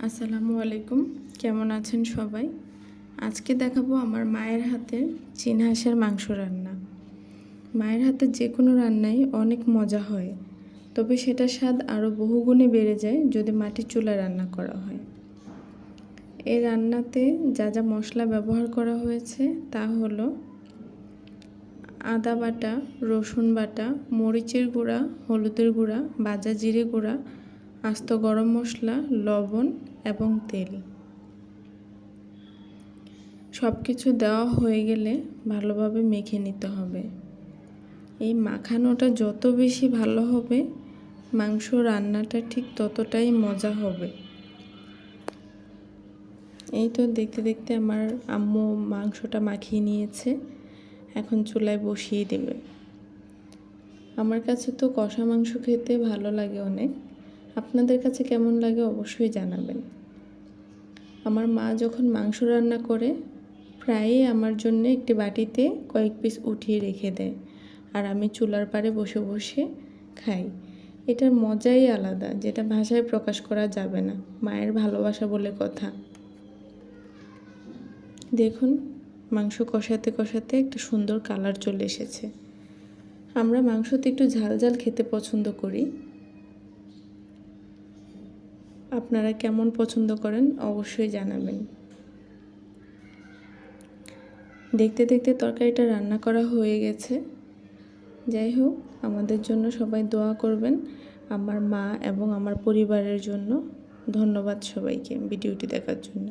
আসসালামু আলাইকুম, কেমন আছেন সবাই? আজকে দেখাবো আমার মায়ের হাতের চিনহাঁসের মাংস রান্না। মায়ের হাতের যে কোনো রান্নাই অনেক মজা হয়, তবে সেটার স্বাদ আরও বহুগুণে বেড়ে যায় যদি মাটির চুলায় রান্না করা হয়। এই রান্নাতে যা যা মশলা ব্যবহার করা হয়েছে তা হলো আদা বাটা, রসুন বাটা, মরিচের গুঁড়া, হলুদের গুঁড়া, ভাজা জিরে গুঁড়া, আস্ত গরম মশলা, লবণ এবং তেল। সব কিছু দেওয়া হয়ে গেলে ভালোভাবে মেখে নিতে হবে। এই মাখানোটা যত বেশি ভালো হবে, মাংস রান্নাটা ঠিক ততটাই মজা হবে। এই তো দেখতে দেখতে আমার আম্মু মাংসটা মাখিয়ে নিয়েছে, এখন চুলায় বসিয়ে দেবে। আমার কাছে তো কষা মাংস খেতে ভালো লাগে অনেক। আপনাদের কাছে কেমন লাগে অবশ্যই জানাবেন। আমার মা যখন মাংস রান্না করে প্রায়ই আমার জন্য একটি বাটিতে কয়েক পিস উঠিয়ে রেখে দেয়, আর আমি চুলার পাড়ে বসে বসে খাই। এটার মজাই আলাদা, যেটা ভাষায় প্রকাশ করা যাবে না। মায়ের ভালোবাসা বলে কথা। দেখুন, মাংস কষাতে কষাতে একটা সুন্দর কালার চলে এসেছে। আমরা মাংসতে একটু ঝাল ঝাল খেতে পছন্দ করি। আপনারা কেমন পছন্দ করেন অবশ্যই জানাবেন। দেখতে দেখতে তরকারিটা রান্না করা হয়ে গেছে। যাই হোক, আমাদের জন্য সবাই দোয়া করবেন, আমার মা এবং আমার পরিবারের জন্য। ধন্যবাদ সবাইকে ভিডিওটি দেখার জন্য।